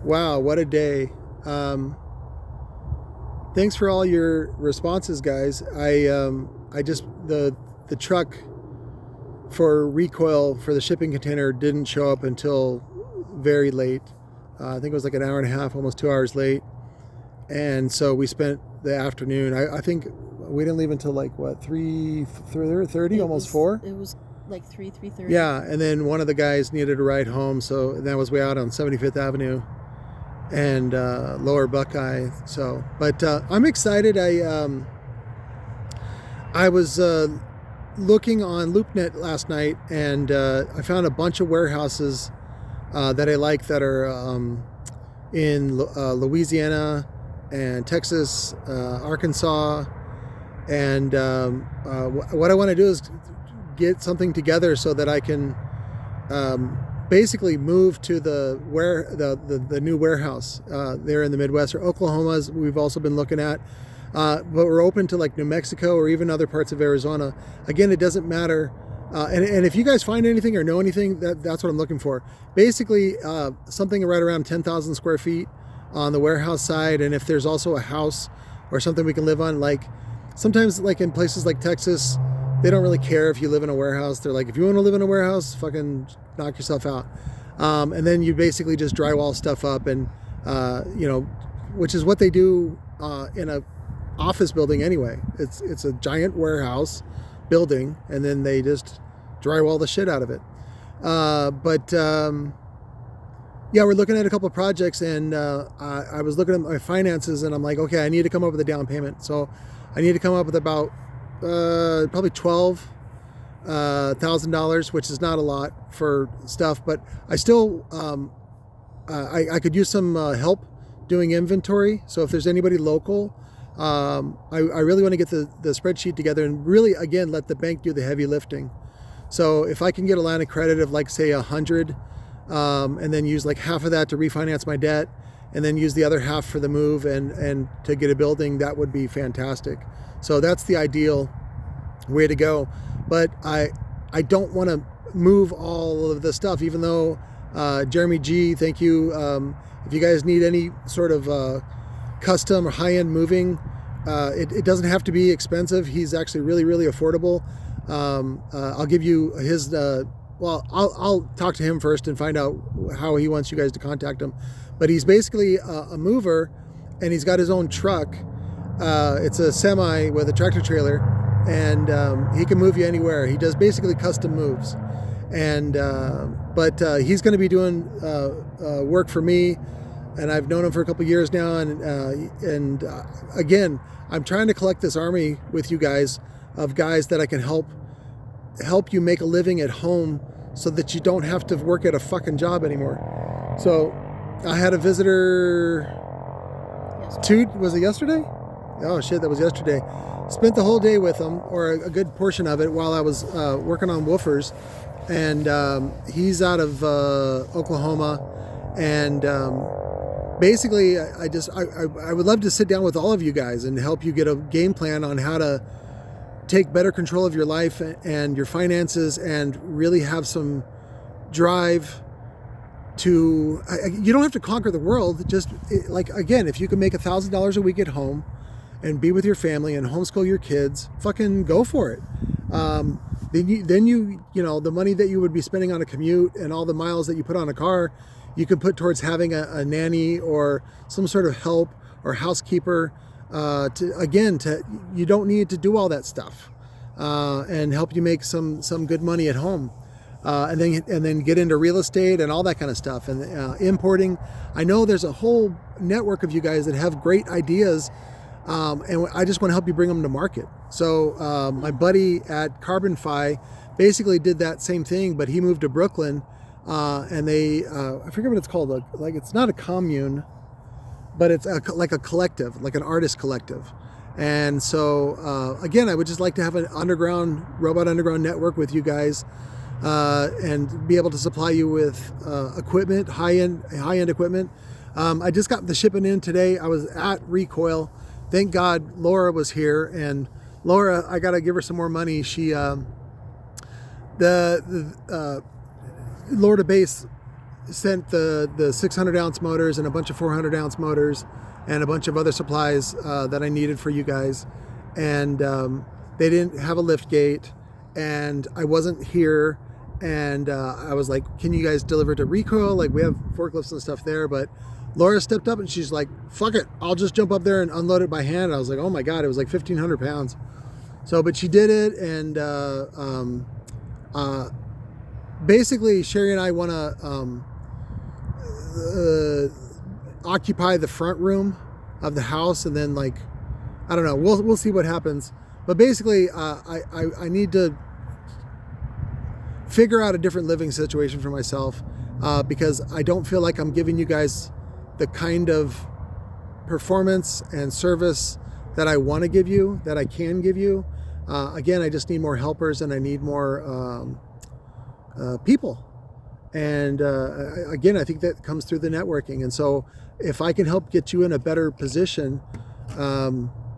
Wow, what a day. Thanks for all your responses, guys. I just the truck for Recoil for the shipping container didn't show up until very late. I think it was like an hour and a half, almost 2 hours late. And so we spent the afternoon. I think we didn't leave until like what, 3:30, almost 4. It was like 3:30. Yeah, and then one of the guys needed a ride home, so that was way out on 75th Avenue and Lower Buckeye. So, but I'm excited. I was looking on LoopNet last night, and I found a bunch of warehouses that I like that are in Louisiana and Texas, Arkansas, and what I want to do is get something together so that I can basically move to the new warehouse there in the Midwest, or Oklahoma's we've also been looking at, but we're open to like New Mexico or even other parts of Arizona. Again, it doesn't matter. And if you guys find anything or know anything, that's what I'm looking for. Basically, something right around 10,000 square feet on the warehouse side, and if there's also a house or something we can live on, like sometimes like in places like Texas, they don't really care if you live in a warehouse. They're like, if you want to live in a warehouse, fucking knock yourself out. And then you basically just drywall stuff up, and which is what they do in a office building anyway. It's a giant warehouse building, and then they just drywall the shit out of it. Yeah, we're looking at a couple of projects, and I was looking at my finances, and I'm like, okay, I need to come up with a down payment. So I need to come up with about probably $12,000, which is not a lot for stuff, but I still I could use some help doing inventory. So if there's anybody local, I really want to get the spreadsheet together and really, again, let the bank do the heavy lifting. So if I can get a line of credit of like, say, 100, and then use like half of that to refinance my debt, and then use the other half for the move and to get a building, that would be fantastic. So that's the ideal way to go. But I don't want to move all of the stuff, even though Jeremy G, thank you. If you guys need any sort of custom or high-end moving, it doesn't have to be expensive. He's actually really, really affordable. I'll give you his, I'll talk to him first and find out how he wants you guys to contact him. But he's basically a mover, and he's got his own truck. It's a semi with a tractor trailer, and he can move you anywhere. He does basically custom moves. And but he's going to be doing work for me, and I've known him for a couple years now. And again, I'm trying to collect this army with you guys of guys that I can help you make a living at home, so that you don't have to work at a fucking job anymore. So I had a visitor. Was it yesterday? Oh shit, that was yesterday. Spent the whole day with him, or a good portion of it, while I was working on woofers. And he's out of Oklahoma, and basically I would love to sit down with all of you guys and help you get a game plan on how to take better control of your life and your finances, and really have some drive to, you don't have to conquer the world. Just like, again, if you can make $1,000 a week at home and be with your family and homeschool your kids, fucking go for it. Then you know, the money that you would be spending on a commute and all the miles that you put on a car, you could put towards having a nanny or some sort of help or housekeeper. You don't need to do all that stuff, and help you make some good money at home, and then get into real estate and all that kind of stuff, and importing. I know there's a whole network of you guys that have great ideas, and I just want to help you bring them to market. So my buddy at CarbonFi basically did that same thing, but he moved to Brooklyn, and they I forget what it's called. Like, it's not a commune, but it's like a collective, like an artist collective. And so, again, I would just like to have an Robot Underground network with you guys, and be able to supply you with equipment, high-end equipment. I just got the shipping in today. I was at Recoil. Thank God Laura was here. And Laura, I got to give her some more money. She, Lorda Base sent the 600 ounce motors and a bunch of 400 ounce motors and a bunch of other supplies that I needed for you guys. And they didn't have a lift gate, and I wasn't here. And I was like, can you guys deliver to Recoil? Like, we have forklifts and stuff there. But Laura stepped up and she's like, fuck it, I'll just jump up there and unload it by hand. And I was like, oh my God, it was like 1,500 pounds. So, but she did it. And basically, Sherry and I want to occupy the front room of the house. And then, like, I don't know, we'll see what happens. But basically, I need to figure out a different living situation for myself because I don't feel like I'm giving you guys the kind of performance and service that I want to give you, that I can give you. Again, I just need more helpers, and I need more people. And again, I think that comes through the networking. And so if I can help get you in a better position,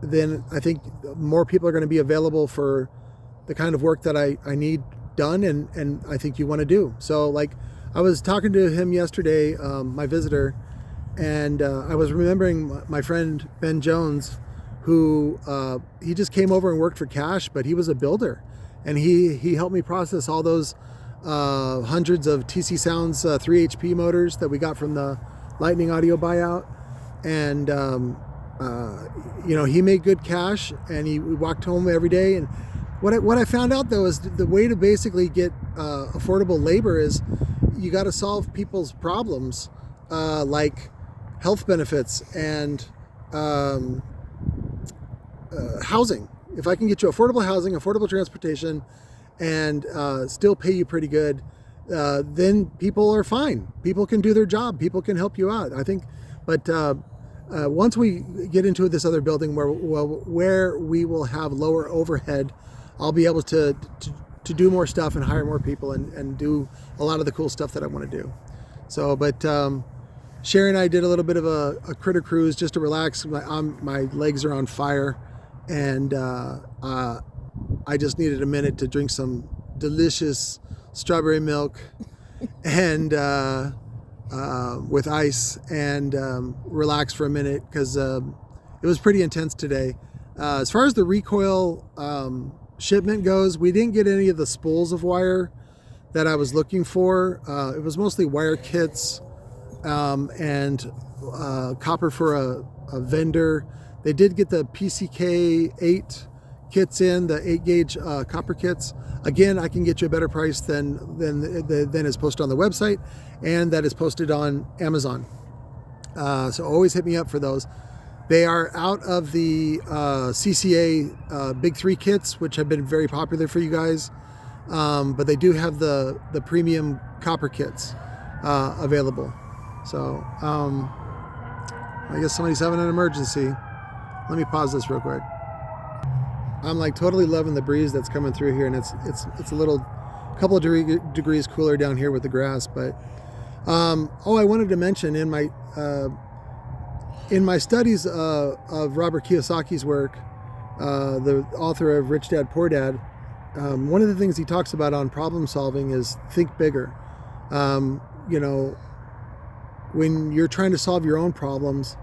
then I think more people are going to be available for the kind of work that I need done, and I think you want to do. So, like, I was talking to him yesterday, my visitor, and I was remembering my friend Ben Jones, who he just came over and worked for cash, but he was a builder, and he helped me process all those hundreds of TC Sounds 3 HP motors that we got from the Lightning Audio buyout. And you know, he made good cash, and he walked home every day. And what I found out, though, is the way to basically get affordable labor is you got to solve people's problems, like health benefits and housing. If I can get you affordable housing, affordable transportation, and still pay you pretty good, then people are fine. People can do their job. People can help you out, I think. But once we get into this other building where we will have lower overhead, I'll be able to do more stuff and hire more people and do a lot of the cool stuff that I want to do. So, but Sherry and I did a little bit of a critter cruise just to relax. My legs are on fire, and I just needed a minute to drink some delicious strawberry milk and with ice, and relax for a minute, because it was pretty intense today. As far as the Recoil shipment goes, we didn't get any of the spools of wire that I was looking for. It was mostly wire kits and copper for a vendor. They did get the PCK 8 kits in, the 8 gauge copper kits. Again, I can get you a better price than is posted on the website, and that is posted on Amazon. So always hit me up for those. They are out of the CCA Big 3 kits, which have been very popular for you guys. But they do have the premium copper kits available. So I guess somebody's having an emergency. Let me pause this real quick. I'm like totally loving the breeze that's coming through here, and it's a little couple of degrees cooler down here with the grass. But I wanted to mention in my studies of Robert Kiyosaki's work, the author of Rich Dad Poor Dad, one of the things he talks about on problem solving is think bigger. You know, when you're trying to solve your own problems,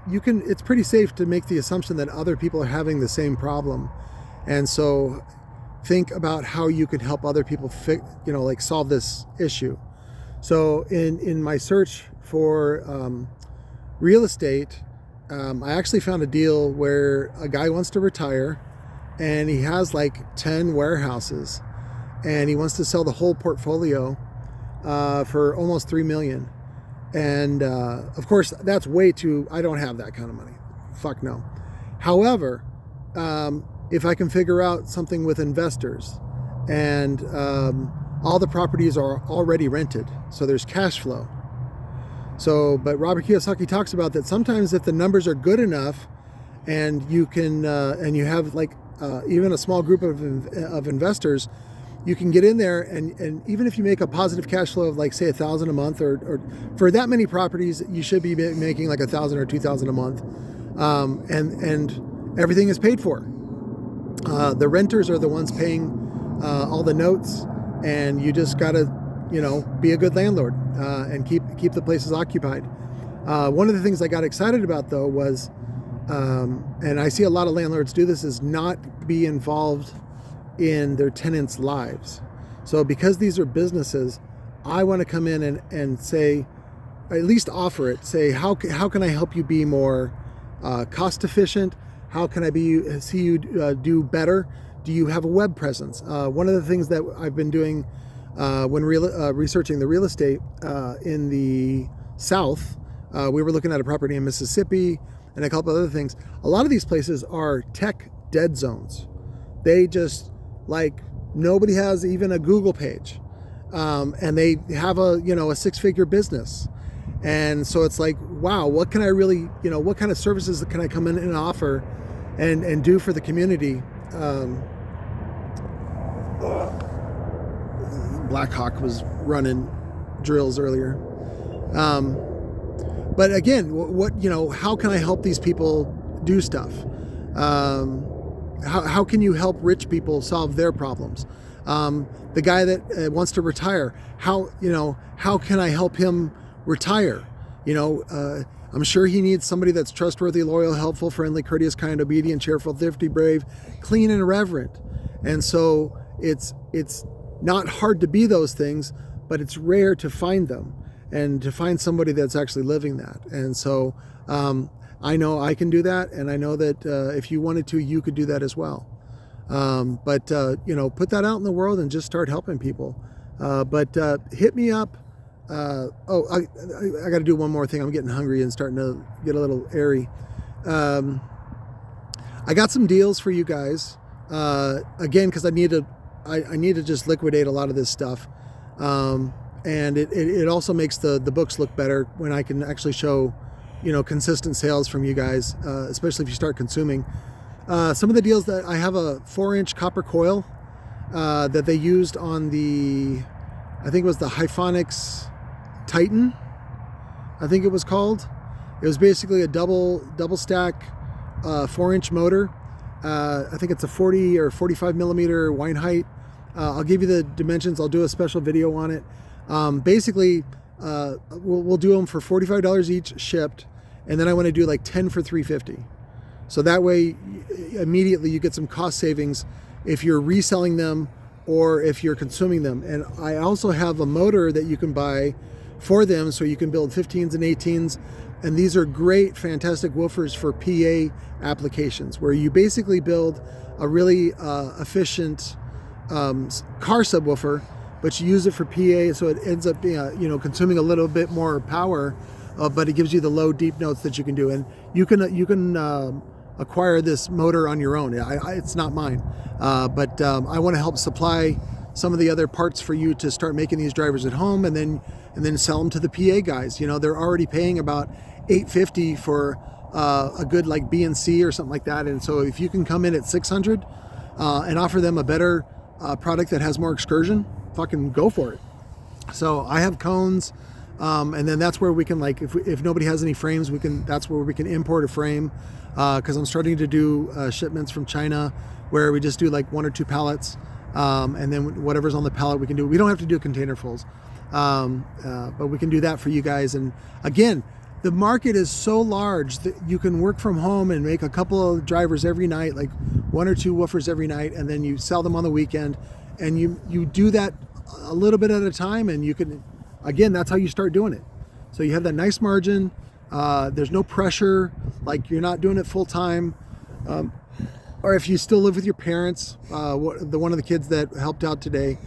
it's pretty safe to make the assumption that other people are having the same problem. And so think about how you can help other people solve this issue. So in my search for real estate, I actually found a deal where a guy wants to retire, and he has like 10 warehouses, and he wants to sell the whole portfolio for almost $3 million. And of course, that's way too, I don't have that kind of money. Fuck no. However, if I can figure out something with investors, and all the properties are already rented, so there's cash flow. So, but Robert Kiyosaki talks about that sometimes if the numbers are good enough, and you can, and you have like even a small group of investors, you can get in there, and even if you make a positive cash flow of like say $1,000 a month, or for that many properties, you should be making like $1,000 or $2,000 a month, and everything is paid for. The renters are the ones paying all the notes, and you just gotta you know, be a good landlord and keep the places occupied. One of the things I got excited about though was, and I see a lot of landlords do this, is not be involved in their tenants' lives. So because these are businesses, I want to come in and say, at least offer it, say, how can I help you be more cost efficient? How can I see you do better? Do you have a web presence? One of the things that I've been doing when researching the real estate in the South, we were looking at a property in Mississippi and a couple other things. A lot of these places are tech dead zones. They just, like, nobody has even a Google page. And they have a 6-figure business. And so it's like, wow, what can I really, what kind of services can I come in and offer and do for the community? Blackhawk was running drills earlier. But again, how can I help these people do stuff? How can you help rich people solve their problems? The guy that wants to retire, how can I help him retire? I'm sure he needs somebody that's trustworthy, loyal, helpful, friendly, courteous, kind, obedient, cheerful, thrifty, brave, clean, and reverent. And so it's not hard to be those things, but it's rare to find them and to find somebody that's actually living that. And so I know I can do that, and I know that if you wanted to, you could do that as well. But put that out in the world and just start helping people. But hit me up. I got to do one more thing. I'm getting hungry and starting to get a little airy. I got some deals for you guys. Again, because I need to just liquidate a lot of this stuff. And it also makes the books look better when I can actually show, consistent sales from you guys, especially if you start consuming. Some of the deals that I have, a 4-inch copper coil that they used on the, I think it was the Hyphonics Titan, I think it was called. It was basically a double stack 4-inch motor. I think it's a 40 or 45 millimeter wind height. I'll give you the dimensions. I'll do a special video on it. Basically, we'll do them for $45 each shipped, and then I want to do like 10 for $350. So that way, immediately you get some cost savings if you're reselling them or if you're consuming them. And I also have a motor that you can buy for them, so you can build 15s and 18s. And these are great, fantastic woofers for PA applications, where you basically build a really efficient car subwoofer, but you use it for PA, so it ends up being, consuming a little bit more power, but it gives you the low, deep notes that you can do. And you can acquire this motor on your own. It's not mine, but I want to help supply some of the other parts for you to start making these drivers at home, and then sell them to the PA guys. They're already paying about $850 for a good like BNC or something like that. And so if you can come in at $600 and offer them a better product that has more excursion, fucking go for it. So I have cones, and then that's where we can, like, if nobody has any frames, that's where we can import a frame, because I'm starting to do shipments from China where we just do like 1 or 2 pallets, and then whatever's on the pallet we can do. We don't have to do container-fulls, but we can do that for you guys. And again, the market is so large that you can work from home and make a couple of drivers every night, like 1 or 2 woofers every night, and then you sell them on the weekend, and you do that a little bit at a time, and you can, again, that's how you start doing it. So you have that nice margin. There's no pressure, like you're not doing it full time. Or if you still live with your parents, one of the kids that helped out today,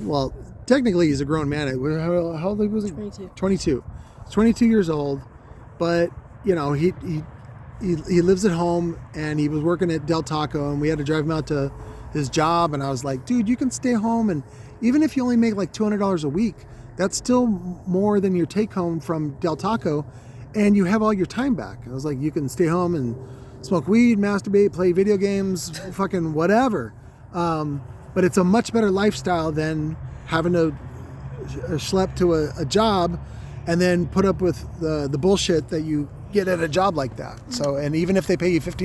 well, technically he's a grown man. How old was he? 22. He's 22 years old, but he lives at home, and he was working at Del Taco, and we had to drive him out to his job. And I was like, dude, you can stay home, and even if you only make like $200 a week, that's still more than your take home from Del Taco, and you have all your time back. I was like, you can stay home and smoke weed, masturbate, play video games, fucking whatever. But it's a much better lifestyle than having to schlep to a job and then put up with the bullshit that you get at a job like that. So, and even if they pay you $15